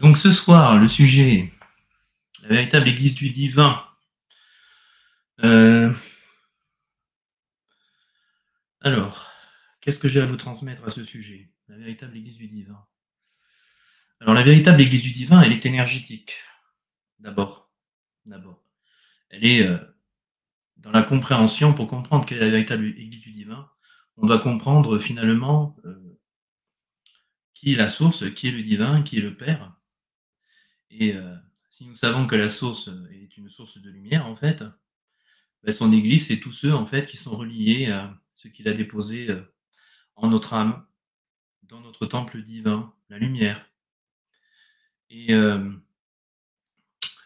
Donc ce soir, le sujet, la véritable Église du divin. Euh, alors, qu'est-ce que j'ai à vous transmettre à ce sujet? La véritable Église du divin. Alors la véritable Église du divin, elle est énergétique. D'abord. Elle est dans la compréhension, pour comprendre quelle est la véritable Église du divin, on doit comprendre finalement qui est la source, qui est le divin, qui est le Père. Et si nous savons que la source est une source de lumière, en fait, ben, son Église, c'est tous ceux en fait qui sont reliés à ce qu'il a déposé en notre âme, dans notre temple divin, la lumière. Et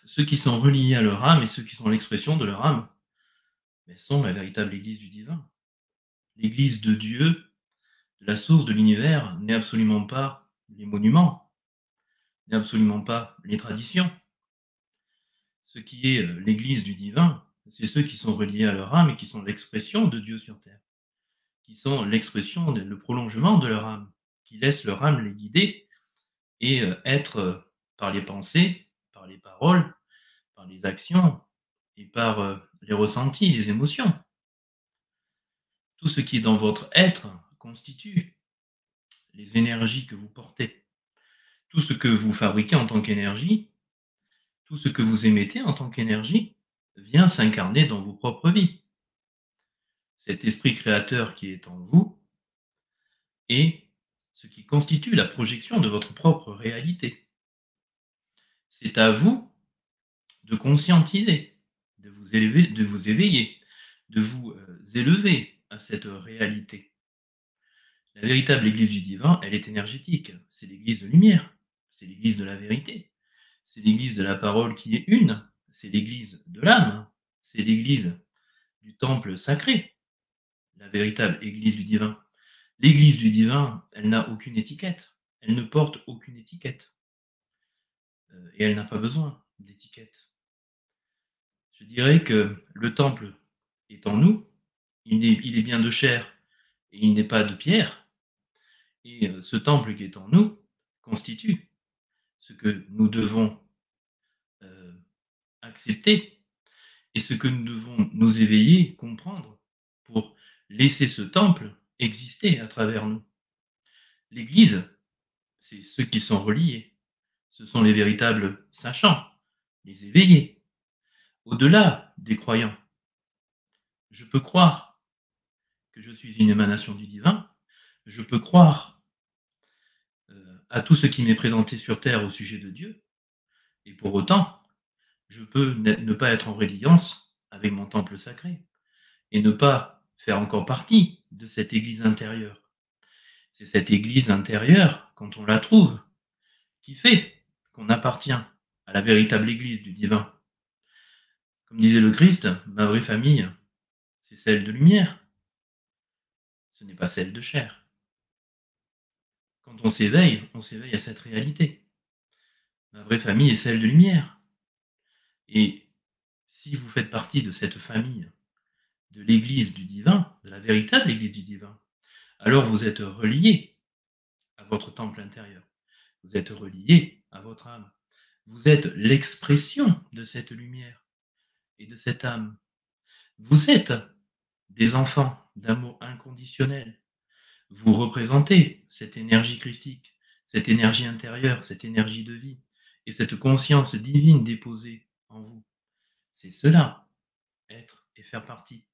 ceux qui sont reliés à leur âme et ceux qui sont l'expression de leur âme, ben, sont la véritable Église du divin. L'Église de Dieu, de la source de l'univers, n'est absolument pas les monuments, n'est absolument pas les traditions. Ce qui est l'Église du divin, c'est ceux qui sont reliés à leur âme et qui sont l'expression de Dieu sur terre, qui sont l'expression, le prolongement de leur âme, qui laissent leur âme les guider et être par les pensées, par les paroles, par les actions et par les ressentis, les émotions. Tout ce qui est dans votre être constitue les énergies que vous portez. Tout ce que vous fabriquez en tant qu'énergie, tout ce que vous émettez en tant qu'énergie, vient s'incarner dans vos propres vies. Cet esprit créateur qui est en vous est ce qui constitue la projection de votre propre réalité. C'est à vous de conscientiser, de vous élever, de vous éveiller, de vous élever à cette réalité. La véritable Église du divin, elle est énergétique. C'est l'Église de lumière, c'est l'Église de la vérité, c'est l'Église de la parole qui est une, c'est l'Église de l'âme, c'est l'Église du temple sacré, la véritable Église du divin. L'Église du divin, elle n'a aucune étiquette, elle ne porte aucune étiquette, et elle n'a pas besoin d'étiquette. Je dirais que le temple est en nous, il est bien de chair et il n'est pas de pierre, et ce temple qui est en nous constitue ce que nous devons euh, accepter et ce que nous devons nous éveiller, comprendre pour laisser ce temple exister à travers nous. L'Église, c'est ceux qui sont reliés, ce sont les véritables sachants, les éveillés, au-delà des croyants. Je peux croire que je suis une émanation du divin, je peux croire à tout ce qui m'est présenté sur terre au sujet de Dieu, et pour autant, je peux ne pas être en résilience avec mon temple sacré et ne pas faire encore partie de cette église intérieure. C'est cette église intérieure, quand on la trouve, qui fait qu'on appartient à la véritable église du divin. Comme disait le Christ, ma vraie famille, c'est celle de lumière, ce n'est pas celle de chair. Quand on s'éveille à cette réalité. Ma vraie famille est celle de lumière. Et si vous faites partie de cette famille, de l'église du divin, de la véritable église du divin, alors vous êtes relié à votre temple intérieur. Vous êtes relié à votre âme. Vous êtes l'expression de cette lumière et de cette âme. Vous êtes des enfants d'amour inconditionnel. Vous représentez cette énergie christique, cette énergie intérieure, cette énergie de vie et cette conscience divine déposée en vous. C'est cela, être et faire partie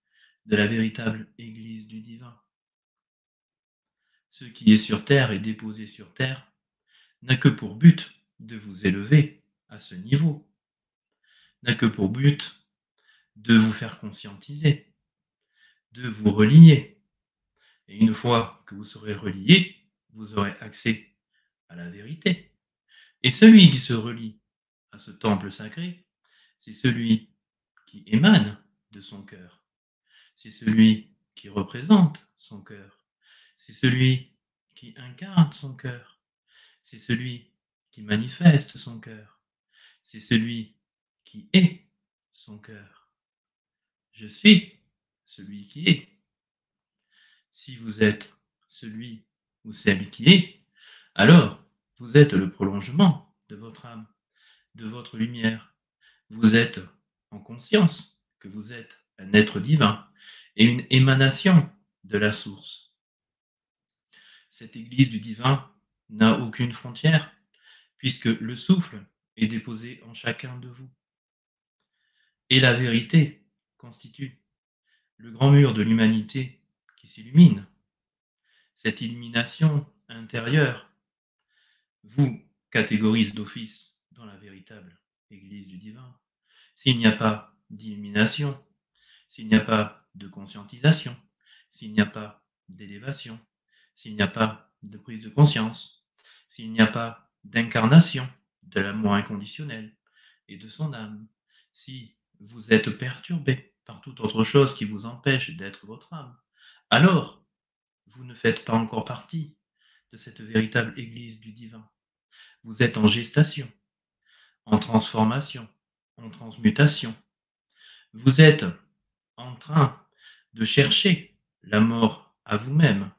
de la véritable Église du divin. Ce qui est sur terre et déposé sur terre n'a que pour but de vous élever à ce niveau, n'a que pour but de vous faire conscientiser, de vous relier. Et une fois que vous serez relié, vous aurez accès à la vérité. Et celui qui se relie à ce temple sacré, c'est celui qui émane de son cœur. C'est celui qui représente son cœur. C'est celui qui incarne son cœur. C'est celui qui manifeste son cœur. C'est celui qui est son cœur. Je suis celui qui est. Si vous êtes celui ou celle qui est, alors vous êtes le prolongement de votre âme, de votre lumière. Vous êtes en conscience que vous êtes un être divin et une émanation de la source. Cette Église du divin n'a aucune frontière, puisque le souffle est déposé en chacun de vous. Et la vérité constitue le grand mur de l'humanité qui s'illumine. Cette illumination intérieure vous catégorise d'office dans la véritable Église du divin. S'il n'y a pas d'illumination, s'il n'y a pas de conscientisation, s'il n'y a pas d'élévation, s'il n'y a pas de prise de conscience, s'il n'y a pas d'incarnation de l'amour inconditionnel et de son âme, si vous êtes perturbé par toute autre chose qui vous empêche d'être votre âme, alors vous ne faites pas encore partie de cette véritable Église du divin. Vous êtes en gestation, en transformation, en transmutation. Vous êtes en train de chercher la mort à vous-même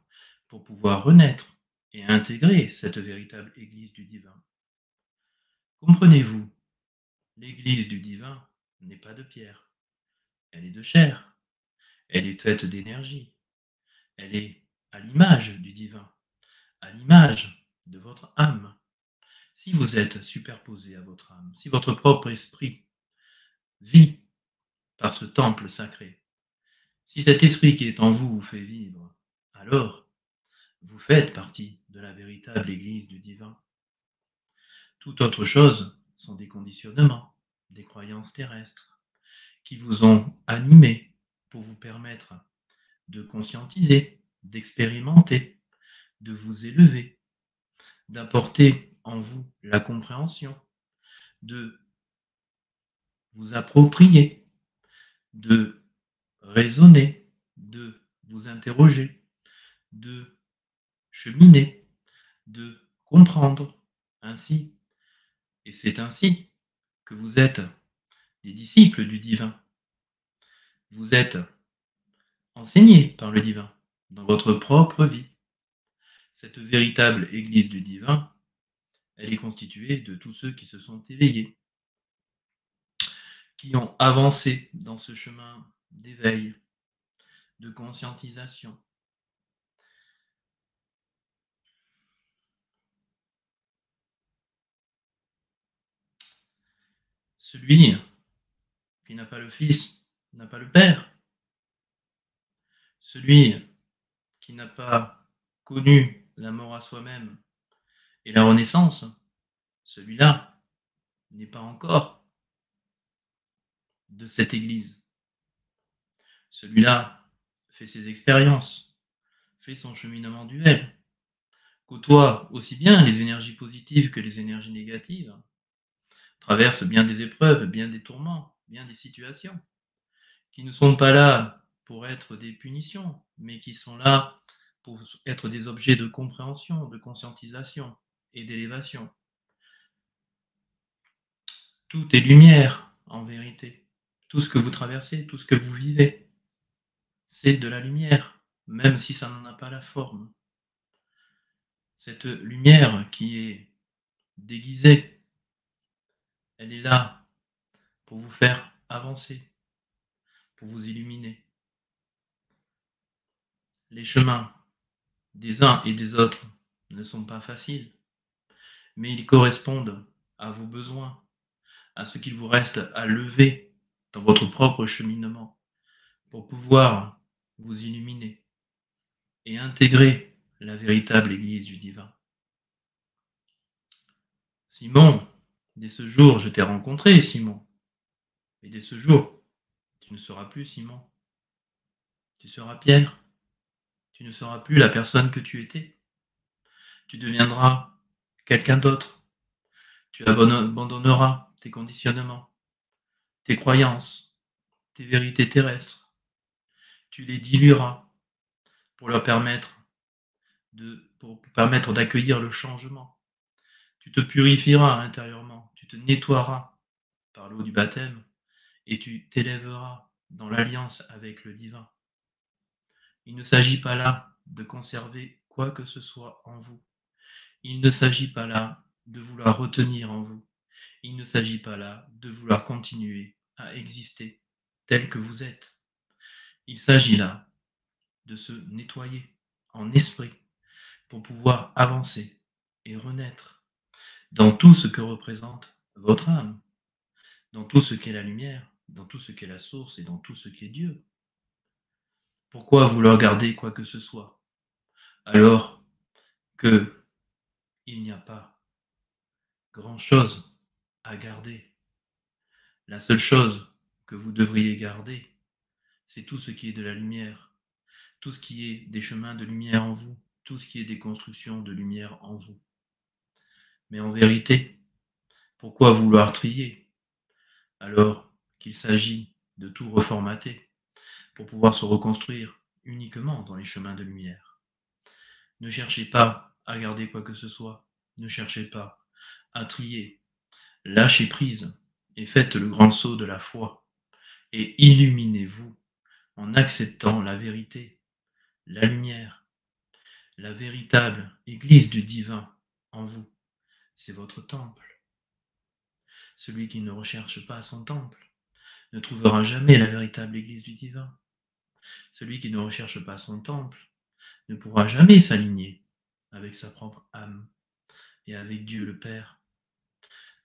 pour pouvoir renaître et intégrer cette véritable Église du divin. Comprenez-vous, l'Église du divin n'est pas de pierre, elle est de chair, elle est faite d'énergie, elle est à l'image du divin, à l'image de votre âme. Si vous êtes superposé à votre âme, si votre propre esprit vit par ce temple sacré, si cet esprit qui est en vous vous fait vivre, alors vous faites partie de la véritable Église du divin. Toute autre chose sont des conditionnements, des croyances terrestres qui vous ont animé pour vous permettre de conscientiser, d'expérimenter, de vous élever, d'apporter en vous la compréhension, de vous approprier, de raisonner, de vous interroger, de cheminer, de comprendre ainsi. Et c'est ainsi que vous êtes des disciples du divin. Vous êtes enseignés par le divin dans votre propre vie. Cette véritable Église du divin, elle est constituée de tous ceux qui se sont éveillés, qui ont avancé dans ce chemin d'éveil, de conscientisation. Celui qui n'a pas le Fils n'a pas le Père. Celui qui n'a pas connu la mort à soi-même et la renaissance, celui-là n'est pas encore de cette Église. Celui-là fait ses expériences, fait son cheminement duel, côtoie aussi bien les énergies positives que les énergies négatives, traverse bien des épreuves, bien des tourments, bien des situations, qui ne sont pas là pour être des punitions, mais qui sont là pour être des objets de compréhension, de conscientisation et d'élévation. Tout est lumière, en vérité. Tout ce que vous traversez, tout ce que vous vivez, c'est de la lumière, même si ça n'en a pas la forme. Cette lumière qui est déguisée, elle est là pour vous faire avancer, pour vous illuminer. Les chemins des uns et des autres ne sont pas faciles, mais ils correspondent à vos besoins, à ce qu'il vous reste à lever dans votre propre cheminement pour pouvoir vous illuminer et intégrer la véritable Église du divin. Simon, dès ce jour, je t'ai rencontré, Simon. Et dès ce jour, tu ne seras plus Simon. Tu seras Pierre. Tu ne seras plus la personne que tu étais. Tu deviendras quelqu'un d'autre. Tu abandonneras tes conditionnements, tes croyances, tes vérités terrestres. Tu les dilueras pour leur permettre d'accueillir le changement. Tu te purifieras intérieurement, tu te nettoieras par l'eau du baptême et tu t'élèveras dans l'alliance avec le divin. Il ne s'agit pas là de conserver quoi que ce soit en vous. Il ne s'agit pas là de vouloir retenir en vous. Il ne s'agit pas là de vouloir continuer à exister tel que vous êtes. Il s'agit là de se nettoyer en esprit pour pouvoir avancer et renaître dans tout ce que représente votre âme, dans tout ce qu'est la lumière, dans tout ce qu'est la source et dans tout ce qu'est Dieu. Pourquoi vouloir garder quoi que ce soit alors que il n'y a pas grand-chose à garder? La seule chose que vous devriez garder, c'est tout ce qui est de la lumière, tout ce qui est des chemins de lumière en vous, tout ce qui est des constructions de lumière en vous. Mais en vérité, pourquoi vouloir trier alors qu'il s'agit de tout reformater pour pouvoir se reconstruire uniquement dans les chemins de lumière? Ne cherchez pas à garder quoi que ce soit, ne cherchez pas à trier, lâchez prise et faites le grand saut de la foi et illuminez-vous en acceptant la vérité, la lumière, la véritable Église du divin en vous. C'est votre temple. Celui qui ne recherche pas son temple ne trouvera jamais la véritable Église du divin. Celui qui ne recherche pas son temple ne pourra jamais s'aligner avec sa propre âme et avec Dieu le Père.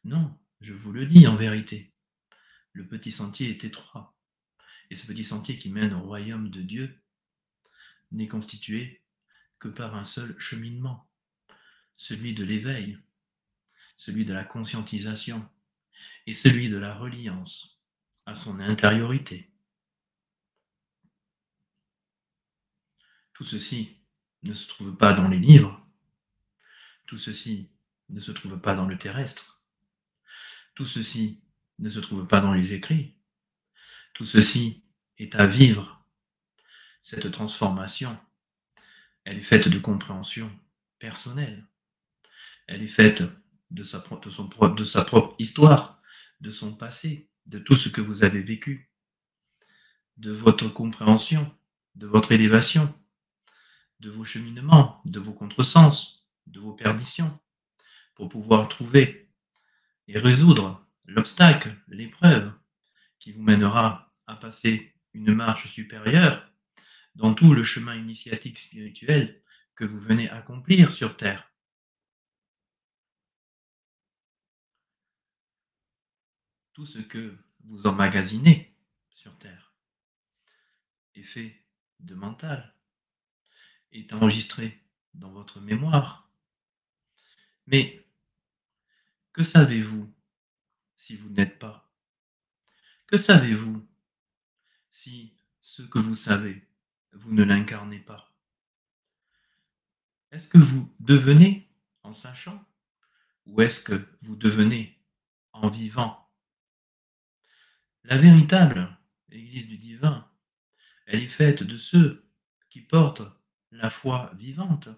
Non, je vous le dis en vérité, le petit sentier est étroit, et ce petit sentier qui mène au royaume de Dieu n'est constitué que par un seul cheminement, celui de l'éveil, celui de la conscientisation et celui de la reliance à son intériorité. Tout ceci ne se trouve pas dans les livres, tout ceci ne se trouve pas dans le terrestre, tout ceci ne se trouve pas dans les écrits, tout ceci est à vivre. Cette transformation, elle est faite de compréhension personnelle, elle est faite de sa propre histoire, de son passé, de tout ce que vous avez vécu, de votre compréhension, de votre élévation, de vos cheminements, de vos contresens, de vos perditions, pour pouvoir trouver et résoudre l'obstacle, l'épreuve qui vous mènera à passer une marche supérieure dans tout le chemin initiatique spirituel que vous venez accomplir sur Terre. Tout ce que vous emmagasinez sur Terre est fait de mental, est enregistré dans votre mémoire. Mais que savez-vous si vous n'êtes pas? Que savez-vous si ce que vous savez, vous ne l'incarnez pas? Est-ce que vous devenez en sachant ou est-ce que vous devenez en vivant? La véritable Église du divin, elle est faite de ceux qui portent la foi vivante,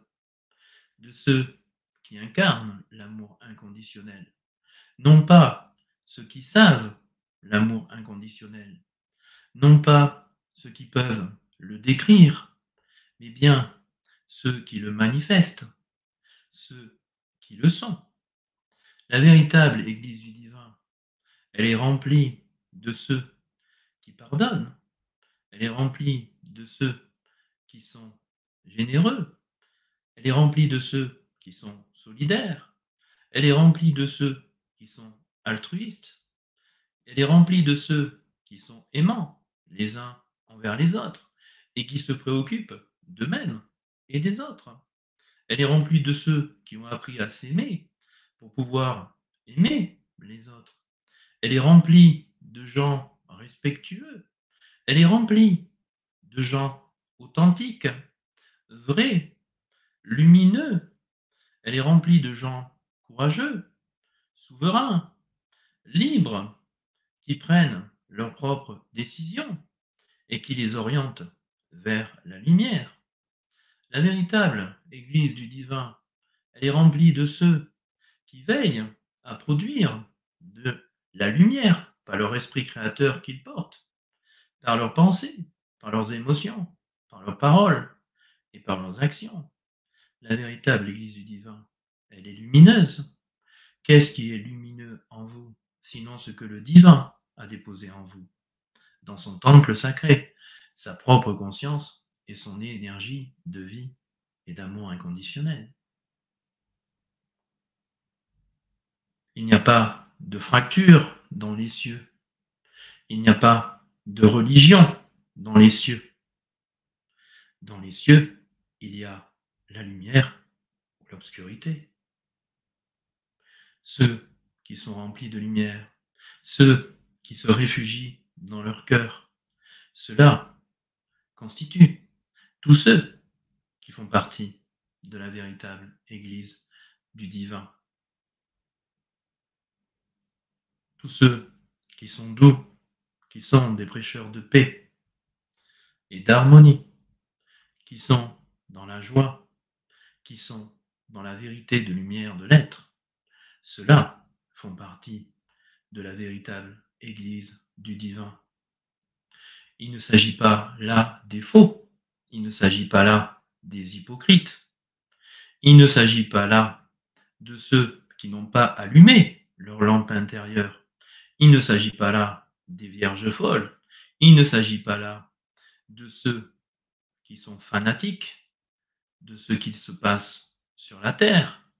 de ceux qui incarnent l'amour inconditionnel, non pas ceux qui savent l'amour inconditionnel, non pas ceux qui peuvent le décrire, mais bien ceux qui le manifestent, ceux qui le sont. La véritable Église du divin, elle est remplie de ceux qui pardonnent, elle est remplie de ceux qui sont généreux, elle est remplie de ceux qui sont solidaires, elle est remplie de ceux qui sont altruistes, elle est remplie de ceux qui sont aimants les uns envers les autres et qui se préoccupent d'eux-mêmes et des autres. Elle est remplie de ceux qui ont appris à s'aimer pour pouvoir aimer les autres. Elle est remplie de gens respectueux. Elle est remplie de gens authentiques, vrais, lumineux. Elle est remplie de gens courageux, souverains, libres, qui prennent leurs propres décisions et qui les orientent vers la lumière. La véritable Église du divin, elle est remplie de ceux qui veillent à produire de la lumière par leur esprit créateur qu'ils portent, par leurs pensées, par leurs émotions, par leurs paroles et par leurs actions. La véritable Église du divin, elle est lumineuse, Qu'est-ce qui est lumineux en vous, sinon ce que le divin a déposé en vous, dans son temple sacré, sa propre conscience et son énergie de vie et d'amour inconditionnel? Il n'y a pas de fracture dans les cieux. Il n'y a pas de religion dans les cieux. Dans les cieux, il y a la lumière ou l'obscurité. Ceux qui sont remplis de lumière, ceux qui se réfugient dans leur cœur, ceux-là constituent tous ceux qui font partie de la véritable Église du divin. Tous ceux qui sont doux, qui sont des prêcheurs de paix et d'harmonie, qui sont dans la joie, qui sont dans la vérité de lumière de l'être, ceux-là font partie de la véritable Église du divin. Il ne s'agit pas là des faux, il ne s'agit pas là des hypocrites, il ne s'agit pas là de ceux qui n'ont pas allumé leur lampe intérieure, il ne s'agit pas là des vierges folles, il ne s'agit pas là de ceux qui sont fanatiques de ce qu'il se passe sur la terre.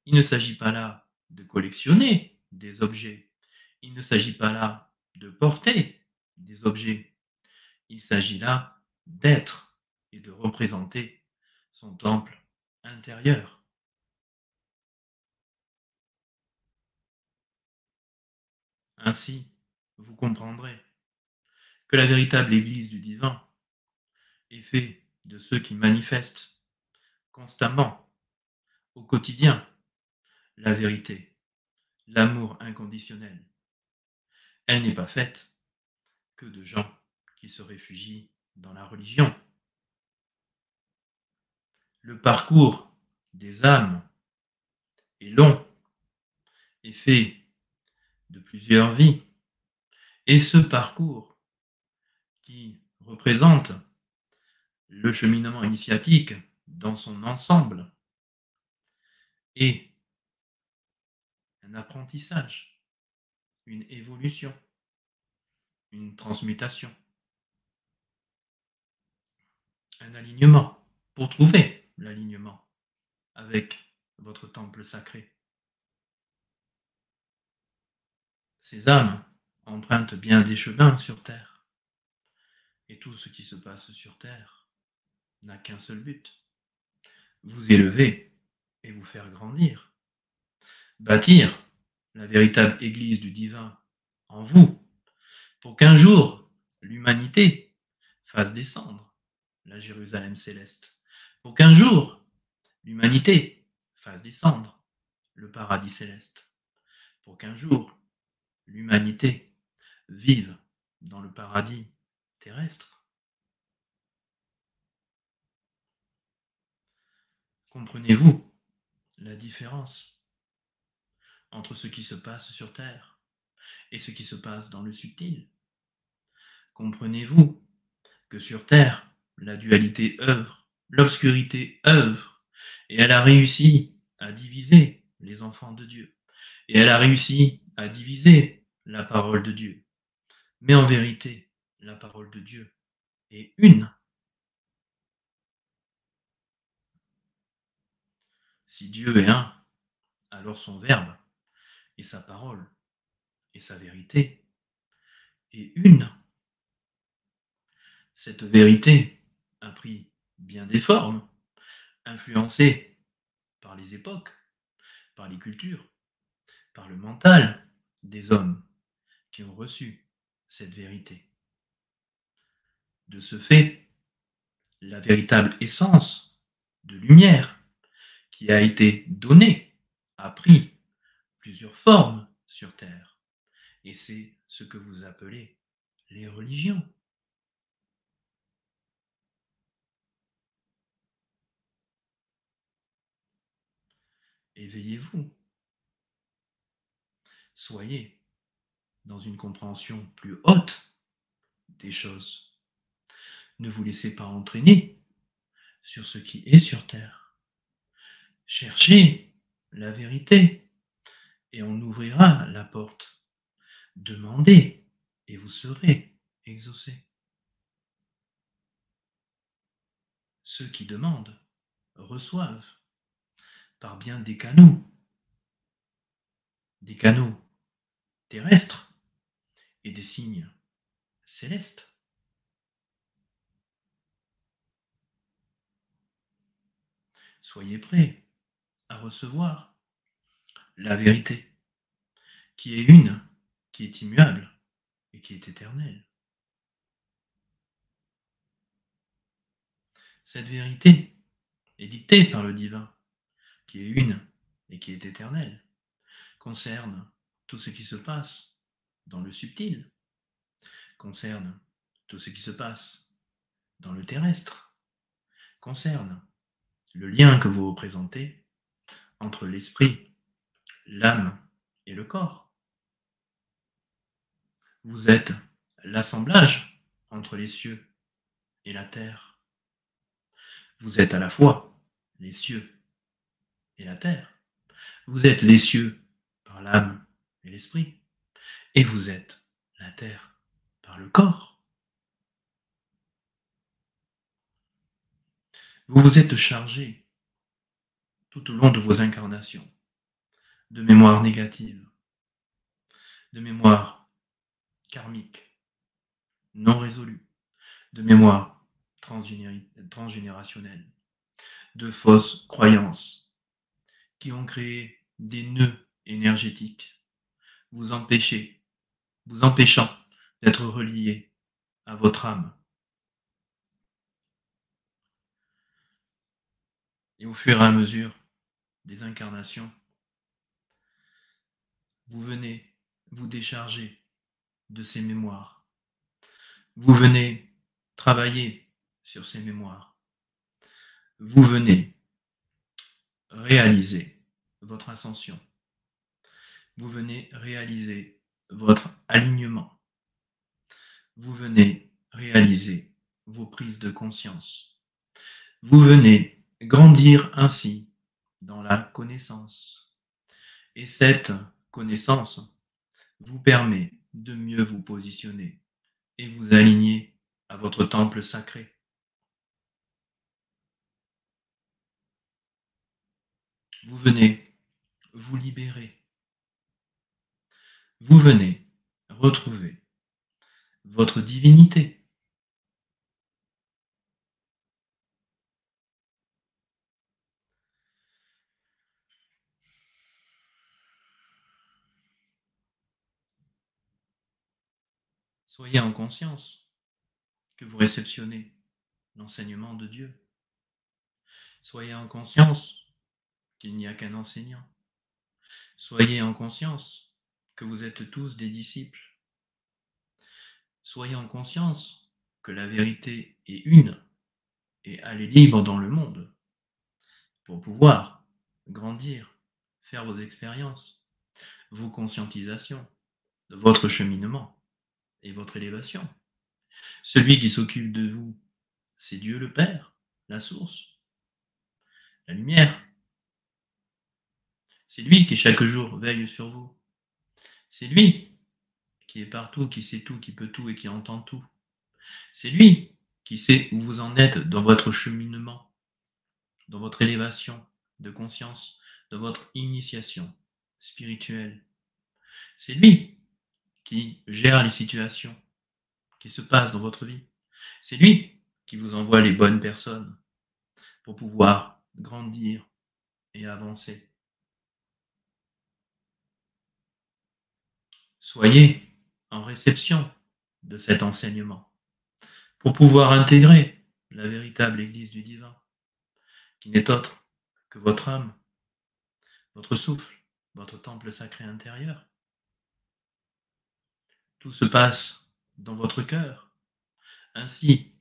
Il ne s'agit pas là de collectionner des objets. Il ne s'agit pas là de porter des objets. Il s'agit là d'être et de représenter son temple intérieur. Ainsi, vous comprendrez que la véritable Église du divin est faite de ceux qui manifestent constamment, au quotidien, la vérité, l'amour inconditionnel. Elle n'est pas faite que de gens qui se réfugient dans la religion. Le parcours des âmes est long et fait de plusieurs vies. Et ce parcours qui représente le cheminement initiatique dans son ensemble est un apprentissage, une évolution, une transmutation, un alignement pour trouver l'alignement avec votre temple sacré. Ces âmes empruntent bien des chemins sur Terre. Et tout ce qui se passe sur Terre n'a qu'un seul but, vous élever et vous faire grandir. Bâtir la véritable Église du divin en vous, pour qu'un jour l'humanité fasse descendre la Jérusalem céleste, pour qu'un jour l'humanité fasse descendre le paradis céleste, pour qu'un jour l'humanité vive dans le paradis terrestre. Comprenez-vous la différence entre ce qui se passe sur Terre et ce qui se passe dans le subtil? Comprenez-vous que sur Terre, la dualité œuvre, l'obscurité œuvre, et elle a réussi à diviser les enfants de Dieu, et elle a réussi à diviser la parole de Dieu. Mais en vérité, la parole de Dieu est une. Si Dieu est un, alors son Verbe et sa parole et sa vérité est une. Cette vérité a pris bien des formes, influencée par les époques, par les cultures, par le mental des hommes qui ont reçu cette vérité. De ce fait, la véritable essence de lumière qui a été donnée a pris plusieurs formes sur Terre. Et c'est ce que vous appelez les religions. Éveillez-vous. Soyez dans une compréhension plus haute des choses. Ne vous laissez pas entraîner sur ce qui est sur Terre. Cherchez la vérité. et on ouvrira la porte. Demandez et vous serez exaucés. Ceux qui demandent reçoivent par bien des canaux terrestres et des signes célestes. Soyez prêts à recevoir la vérité, qui est une, qui est immuable et qui est éternelle. Cette vérité est dictée par le divin, qui est une et qui est éternelle, concerne tout ce qui se passe dans le subtil, concerne tout ce qui se passe dans le terrestre, concerne le lien que vous représentez entre l'esprit, l'âme et le corps. Vous êtes l'assemblage entre les cieux et la terre. Vous êtes à la fois les cieux et la terre. Vous êtes les cieux par l'âme et l'esprit. Et vous êtes la terre par le corps. Vous vous êtes chargé tout au long de vos incarnations de mémoires négatives, de mémoires karmiques, non résolues, de mémoires transgénérationnelles, de fausses croyances qui ont créé des nœuds énergétiques, vous empêchant d'être relié à votre âme. Et au fur et à mesure des incarnations, vous venez vous décharger de ces mémoires. Vous venez travailler sur ces mémoires. Vous venez réaliser votre ascension. Vous venez réaliser votre alignement. Vous venez réaliser vos prises de conscience. Vous venez grandir ainsi dans la connaissance. Et cette connaissance vous permet de mieux vous positionner et vous aligner à votre temple sacré. Vous venez vous libérer. Vous venez retrouver votre divinité. Soyez en conscience que vous réceptionnez l'enseignement de Dieu. Soyez en conscience qu'il n'y a qu'un enseignant. Soyez en conscience que vous êtes tous des disciples. Soyez en conscience que la vérité est une et elle est libre dans le monde pour pouvoir grandir, faire vos expériences, vos conscientisations, votre cheminement et votre élévation. Celui qui s'occupe de vous, c'est Dieu le Père, la source, la lumière. C'est lui qui chaque jour veille sur vous. C'est lui qui est partout, qui sait tout, qui peut tout et qui entend tout. C'est lui qui sait où vous en êtes dans votre cheminement, dans votre élévation de conscience, dans votre initiation spirituelle. C'est lui qui gère les situations qui se passent dans votre vie. C'est lui qui vous envoie les bonnes personnes pour pouvoir grandir et avancer. Soyez en réception de cet enseignement pour pouvoir intégrer la véritable Église du divin, qui n'est autre que votre âme, votre souffle, votre temple sacré intérieur. Tout se passe dans votre cœur. Ainsi,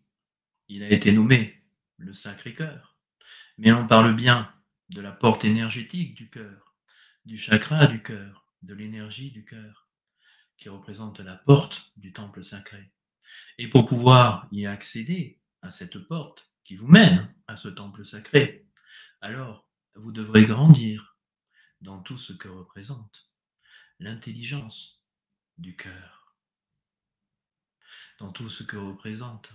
il a été nommé le Sacré-Cœur. Mais on parle bien de la porte énergétique du cœur, du chakra du cœur, de l'énergie du cœur, qui représente la porte du temple sacré. Et pour pouvoir y accéder à cette porte qui vous mène à ce temple sacré, alors vous devrez grandir dans tout ce que représente l'intelligence du cœur, dans tout ce que représente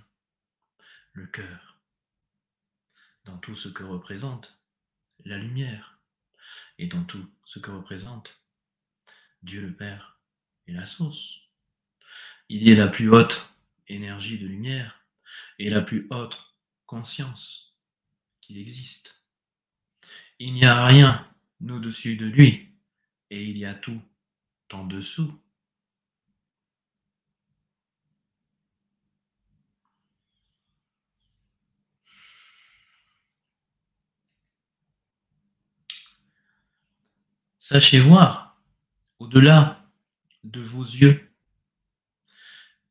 le cœur, dans tout ce que représente la lumière, et dans tout ce que représente Dieu le Père et la source. Il est la plus haute énergie de lumière et la plus haute conscience qu'il existe. Il n'y a rien au-dessus de lui et il y a tout en dessous. Sachez voir au-delà de vos yeux.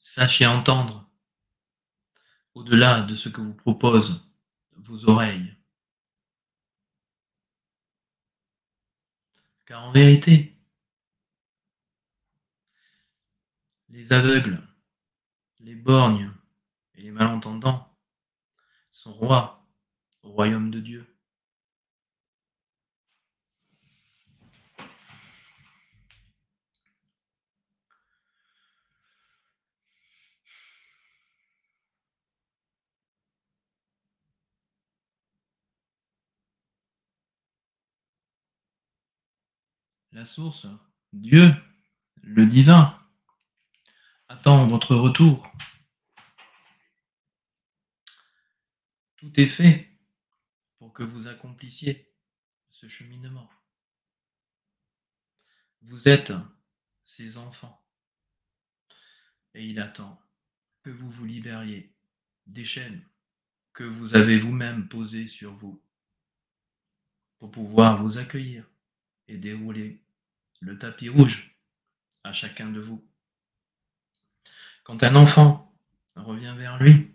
Sachez entendre au-delà de ce que vous proposent vos oreilles. Car en vérité, les aveugles, les borgnes et les malentendants sont rois au royaume de Dieu. La source, Dieu, le divin, attend votre retour. Tout est fait pour que vous accomplissiez ce cheminement. Vous êtes ses enfants et il attend que vous vous libériez des chaînes que vous avez vous-même posées sur vous pour pouvoir vous accueillir et dérouler le tapis rouge à chacun de vous. Quand un enfant revient vers lui,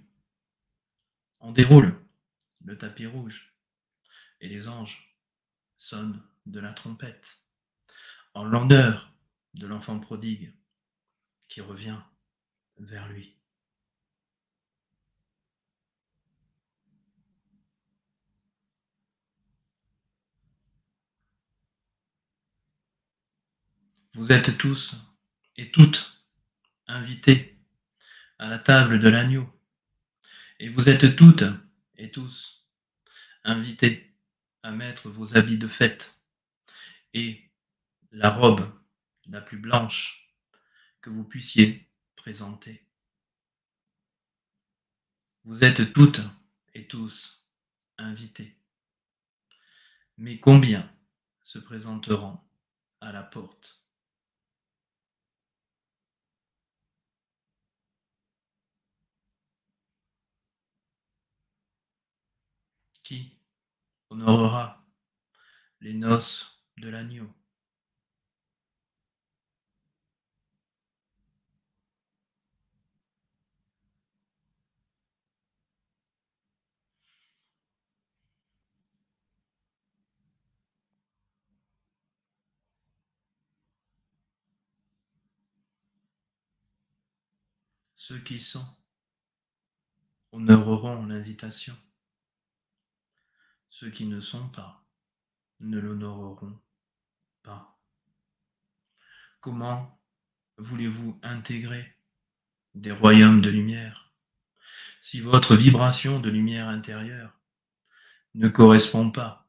on déroule le tapis rouge et les anges sonnent de la trompette en l'honneur de l'enfant prodigue qui revient vers lui. Vous êtes tous et toutes invités à la table de l'agneau et vous êtes toutes et tous invités à mettre vos habits de fête et la robe la plus blanche que vous puissiez présenter. Vous êtes toutes et tous invités. Mais combien se présenteront à la porte? Qui honorera les noces de l'agneau? Ceux qui sont honoreront l'invitation. Ceux qui ne sont pas ne l'honoreront pas. Comment voulez-vous intégrer des royaumes de lumière si votre vibration de lumière intérieure ne correspond pas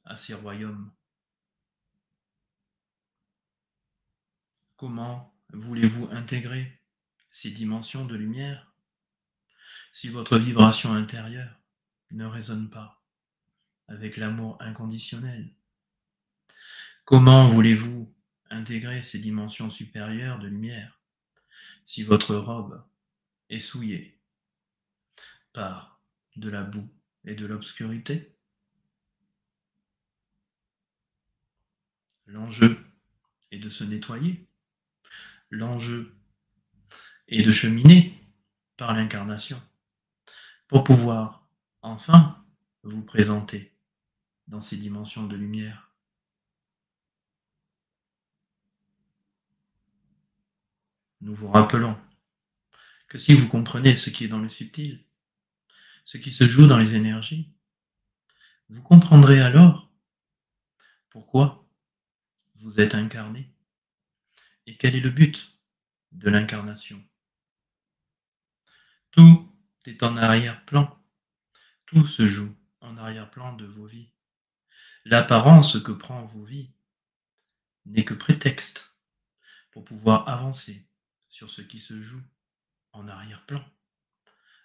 à ces royaumes? Comment voulez-vous intégrer ces dimensions de lumière si votre vibration intérieure ne résonne pas avec l'amour inconditionnel? Comment voulez-vous intégrer ces dimensions supérieures de lumière si votre robe est souillée par de la boue et de l'obscurité? L'enjeu est de se nettoyer. L'enjeu est de cheminer par l'incarnation pour pouvoir enfin vous présenter dans ces dimensions de lumière. Nous vous rappelons que si vous comprenez ce qui est dans le subtil, ce qui se joue dans les énergies, vous comprendrez alors pourquoi vous êtes incarné Et quel est le but de l'incarnation? Tout est en arrière-plan, tout se joue en arrière-plan de vos vies. L'apparence que prend vos vies n'est que prétexte pour pouvoir avancer sur ce qui se joue en arrière-plan.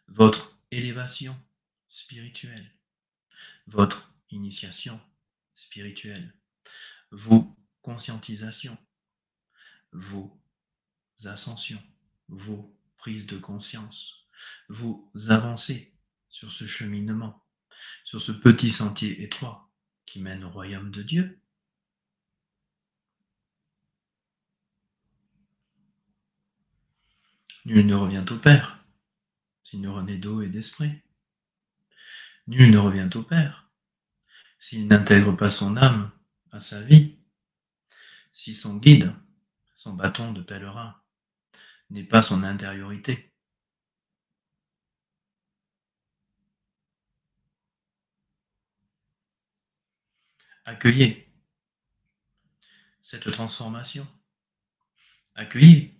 Votre élévation spirituelle, votre initiation spirituelle, vos conscientisations, vos ascensions, vos prises de conscience, vos avancées sur ce cheminement, sur ce petit sentier étroit qui mène au royaume de Dieu. Nul ne revient au Père s'il ne renaît d'eau et d'esprit. Nul ne revient au Père s'il n'intègre pas son âme à sa vie, si son guide, son bâton de pèlerin, n'est pas son intériorité. Accueillez cette transformation. Accueillez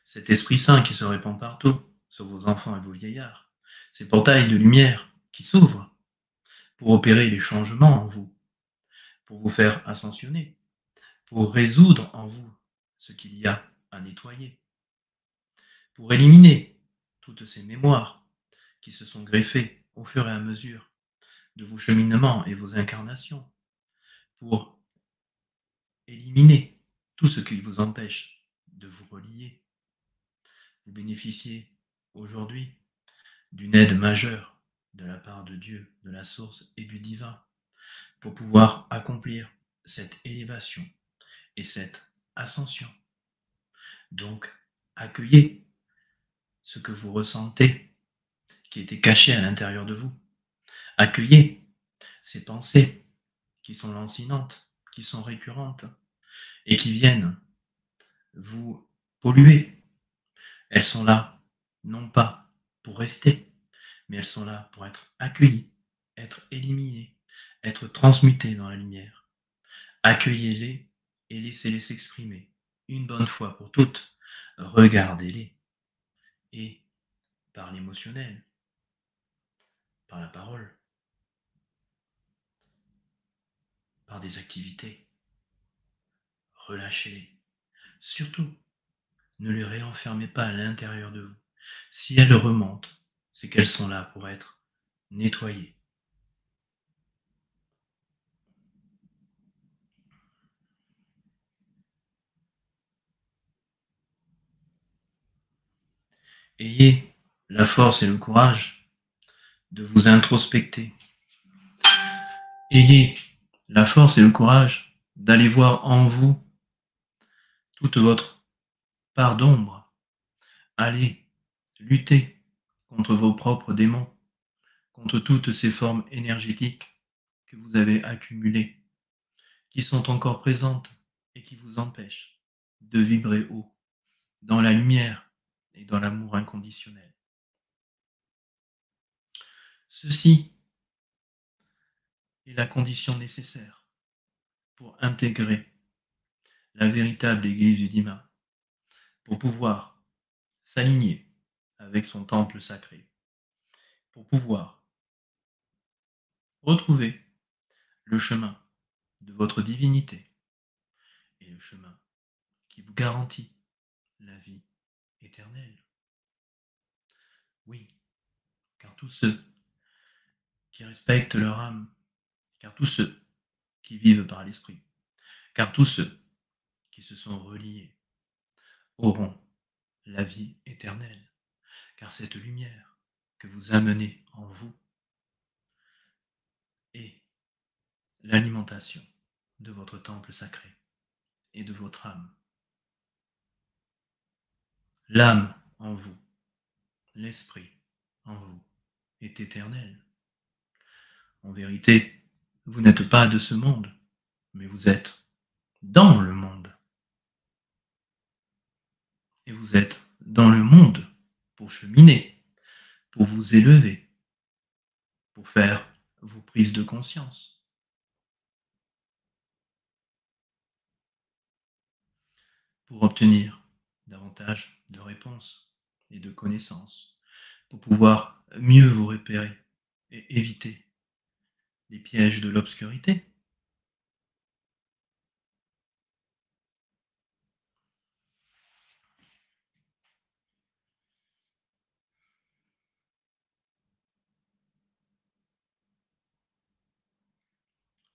cet Esprit Saint qui se répand partout, sur vos enfants et vos vieillards, ces portails de lumière qui s'ouvrent pour opérer les changements en vous, pour vous faire ascensionner, pour résoudre en vous ce qu'il y a à nettoyer, pour éliminer toutes ces mémoires qui se sont greffées au fur et à mesure de vos cheminements et vos incarnations, pour éliminer tout ce qui vous empêche de vous relier. Vous bénéficiez aujourd'hui d'une aide majeure de la part de Dieu, de la source et du divin, pour pouvoir accomplir cette élévation et cette ascension. Donc, accueillez ce que vous ressentez qui était caché à l'intérieur de vous. Accueillez ces pensées qui sont lancinantes, qui sont récurrentes et qui viennent vous polluer. Elles sont là, non pas pour rester, mais elles sont là pour être accueillies, être éliminées, être transmutées dans la lumière. Accueillez-les et laissez-les s'exprimer une bonne fois pour toutes. Regardez-les et par l'émotionnel, par la parole, par des activités, relâchez-les. Surtout, ne les réenfermez pas à l'intérieur de vous. Si elles remontent, c'est qu'elles sont là pour être nettoyées. Ayez la force et le courage de vous introspecter. Ayez la force et le courage d'aller voir en vous toute votre part d'ombre. Allez lutter contre vos propres démons, contre toutes ces formes énergétiques que vous avez accumulées, qui sont encore présentes et qui vous empêchent de vibrer haut, dans la lumière et dans l'amour inconditionnel. Ceci est la condition nécessaire pour intégrer la véritable Église du divin, pour pouvoir s'aligner avec son temple sacré, pour pouvoir retrouver le chemin de votre divinité et le chemin qui vous garantit la vie éternelle. Oui, car tous ceux qui respectent leur âme, car tous ceux qui vivent par l'esprit, car tous ceux qui se sont reliés auront la vie éternelle, car cette lumière que vous amenez en vous est l'alimentation de votre temple sacré et de votre âme. L'âme en vous, l'esprit en vous est éternel. En vérité, vous n'êtes pas de ce monde, mais vous êtes dans le monde. Et vous êtes dans le monde pour cheminer, pour vous élever, pour faire vos prises de conscience. pour obtenir davantage de réponses et de connaissances, pour pouvoir mieux vous repérer et éviter les pièges de l'obscurité.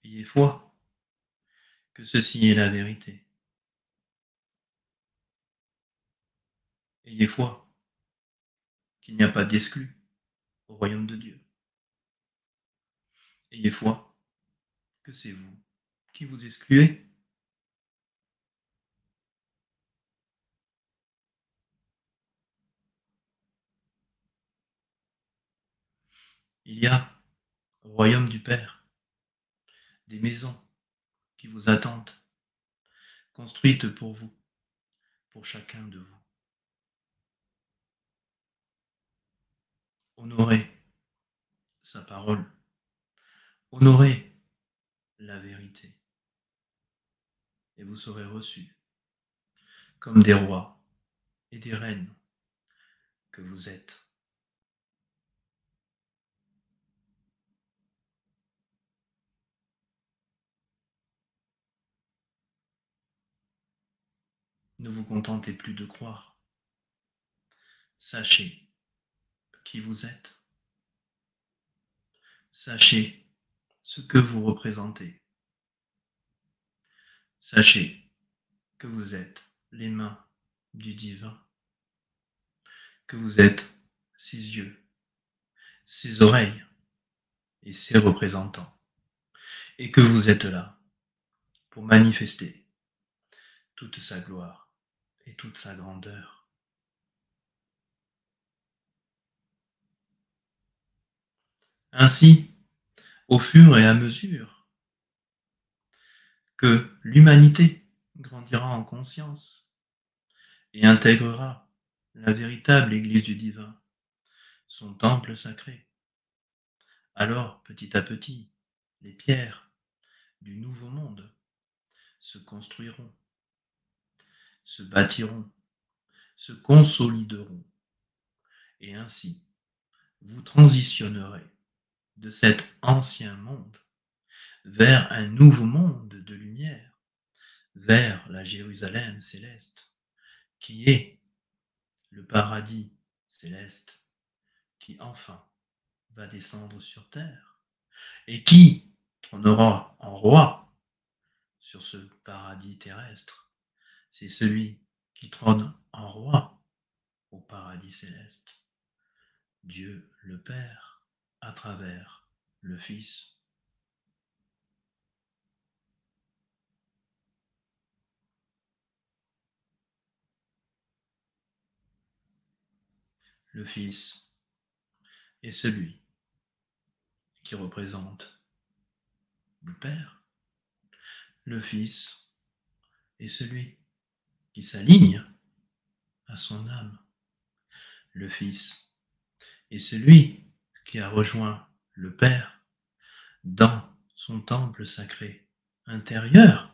Ayez foi que ceci est la vérité. Ayez foi qu'il n'y a pas d'exclus au royaume de Dieu. Ayez foi que c'est vous qui vous excluez. Il y a au royaume du Père des maisons qui vous attendent, construites pour vous, pour chacun de vous. Honorez sa parole, honorez la vérité, et vous serez reçus comme des rois et des reines que vous êtes. Ne vous contentez plus de croire. Sachez qui vous êtes. Sachez ce que vous représentez. Sachez que vous êtes les mains du divin, que vous êtes ses yeux, ses oreilles et ses représentants, et que vous êtes là pour manifester toute sa gloire et toute sa grandeur. Ainsi, au fur et à mesure que l'humanité grandira en conscience et intégrera la véritable Église du divin, son temple sacré, alors petit à petit, les pierres du nouveau monde se construiront, se bâtiront, se consolideront, et ainsi vous transitionnerez de cet ancien monde vers un nouveau monde de lumière, vers la Jérusalem céleste, qui est le paradis céleste, qui enfin va descendre sur terre, et qui trônera en roi sur ce paradis terrestre. C'est celui qui trône en roi au paradis céleste. Dieu le Père, à travers le Fils. Le Fils est celui qui représente le Père. Le Fils est celui qui s'aligne à son âme. Le Fils est celui qui a rejoint le Père dans son temple sacré intérieur.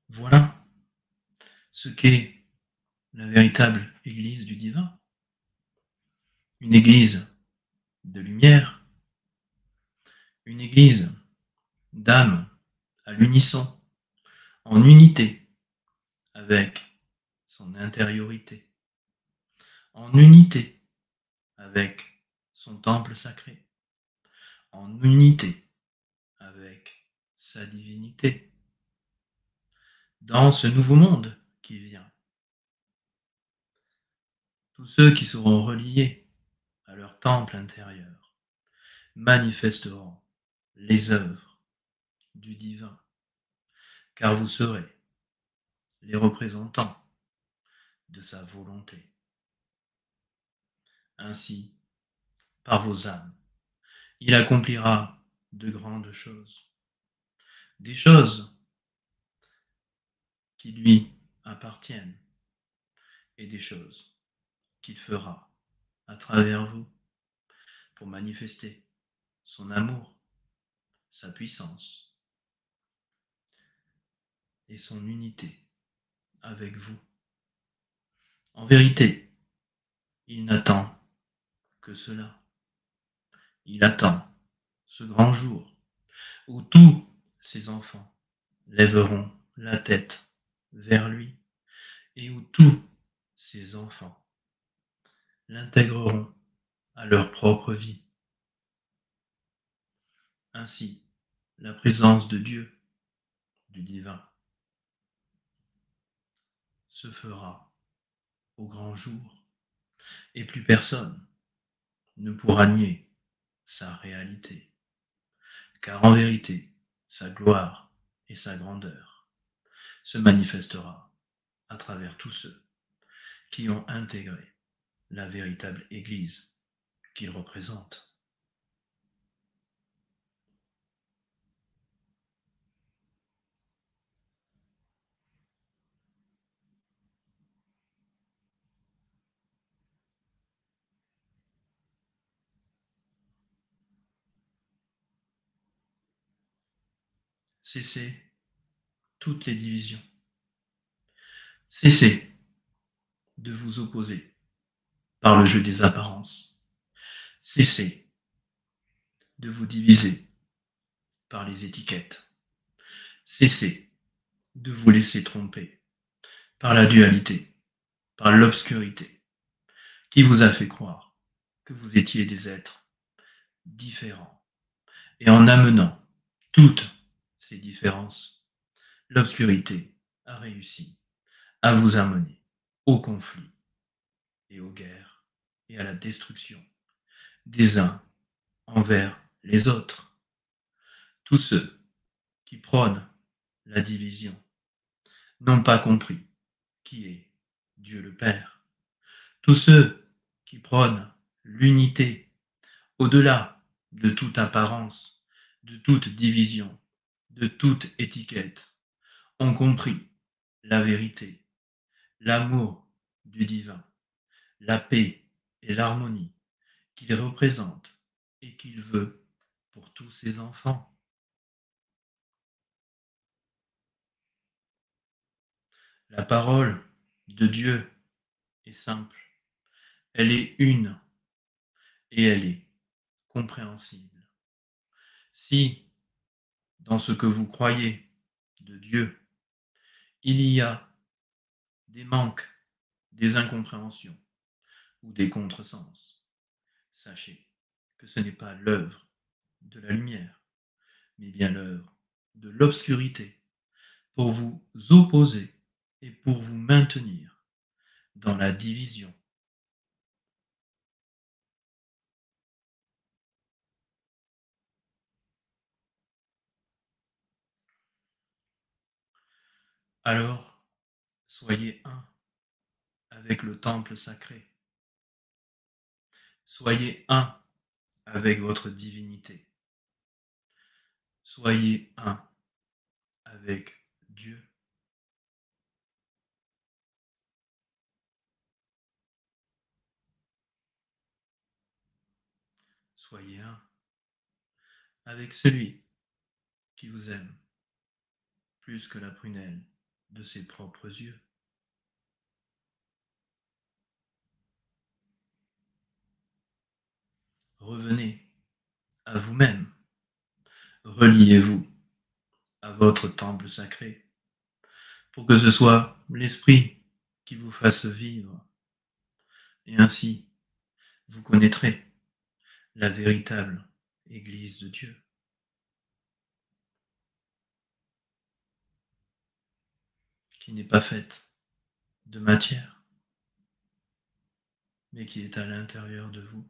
Voilà ce qu'est la véritable Église du divin. Une Église de lumière, une Église d'âme à l'unisson, en unité avec son intériorité, en unité avec son temple sacré, en unité avec sa divinité, dans ce nouveau monde qui vient. Tous ceux qui seront reliés à leur temple intérieur manifesteront les œuvres du divin, car vous serez les représentants de sa volonté. Ainsi, par vos âmes, il accomplira de grandes choses, des choses qui lui appartiennent et des choses qu'il fera à travers vous pour manifester son amour, sa puissance et son unité avec vous. En vérité, il n'attend que cela. Il attend ce grand jour où tous ses enfants lèveront la tête vers lui et où tous ses enfants l'intégreront à leur propre vie. Ainsi, la présence de Dieu, du divin, se fera au grand jour et plus personne ne pourra nier sa réalité, car en vérité, sa gloire et sa grandeur se manifestera à travers tous ceux qui ont intégré la véritable Église qu'il représente. Cessez toutes les divisions. Cessez de vous opposer par le jeu des apparences. Cessez de vous diviser par les étiquettes. Cessez de vous laisser tromper par la dualité, par l'obscurité, qui vous a fait croire que vous étiez des êtres différents. Et en amenant toutes ces différences, l'obscurité a réussi à vous amener au conflit et aux guerres et à la destruction des uns envers les autres. Tous ceux qui prônent la division n'ont pas compris qui est Dieu le Père. Tous ceux qui prônent l'unité au-delà de toute apparence, de toute division, de toute étiquette, ont compris la vérité, l'amour du divin, la paix et l'harmonie qu'il représente et qu'il veut pour tous ses enfants. La parole de Dieu est simple, elle est une et elle est compréhensible. Si, dans ce que vous croyez de Dieu, il y a des manques, des incompréhensions ou des contresens, sachez que ce n'est pas l'œuvre de la lumière, mais bien l'œuvre de l'obscurité pour vous opposer et pour vous maintenir dans la division. Alors, soyez un avec le temple sacré. Soyez un avec votre divinité. Soyez un avec Dieu. Soyez un avec celui qui vous aime plus que la prunelle de ses propres yeux. Revenez à vous-même. Reliez-vous à votre temple sacré pour que ce soit l'Esprit qui vous fasse vivre. Et ainsi, vous connaîtrez la véritable Église de Dieu, qui n'est pas faite de matière, mais qui est à l'intérieur de vous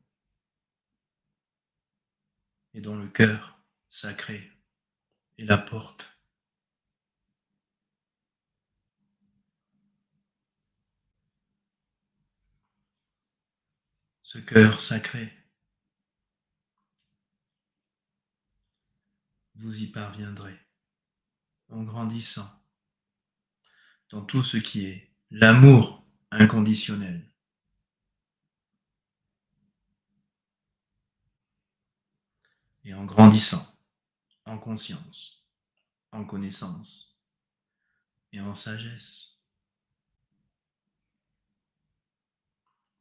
et dont le cœur sacré est la porte. Ce cœur sacré vous y parviendrez en grandissant dans tout ce qui est l'amour inconditionnel. Et en grandissant en conscience, en connaissance et en sagesse.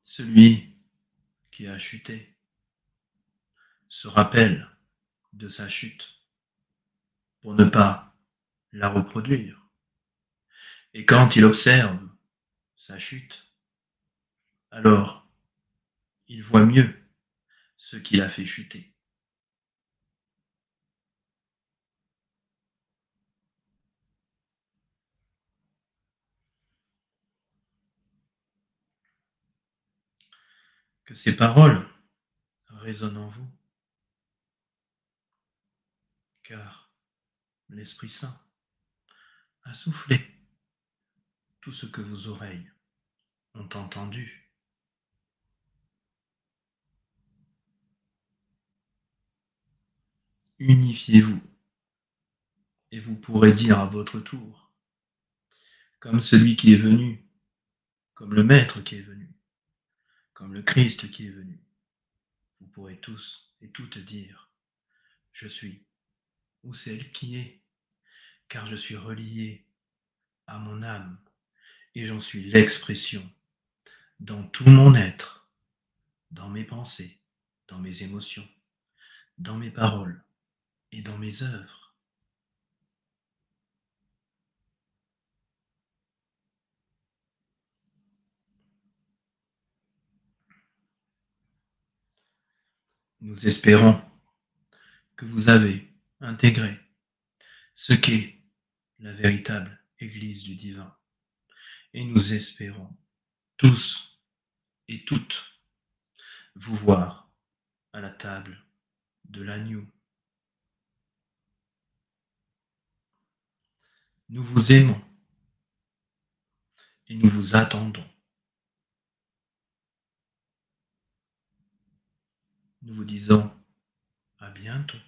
Celui qui a chuté se rappelle de sa chute pour ne pas la reproduire. Et quand il observe sa chute, alors il voit mieux ce qui l'a fait chuter. Que ces paroles résonnent en vous, car l'Esprit Saint a soufflé tout ce que vos oreilles ont entendu. Unifiez-vous et vous pourrez dire à votre tour, comme celui qui est venu, comme le Maître qui est venu, comme le Christ qui est venu. Vous pourrez tous et toutes dire, je suis, ou celle qui est, car je suis relié à mon âme et j'en suis l'expression dans tout mon être, dans mes pensées, dans mes émotions, dans mes paroles et dans mes œuvres. Nous espérons que vous avez intégré ce qu'est la véritable Église du divin. Et nous espérons tous et toutes vous voir à la table de l'agneau. Nous vous aimons et nous vous attendons. Nous vous disons à bientôt.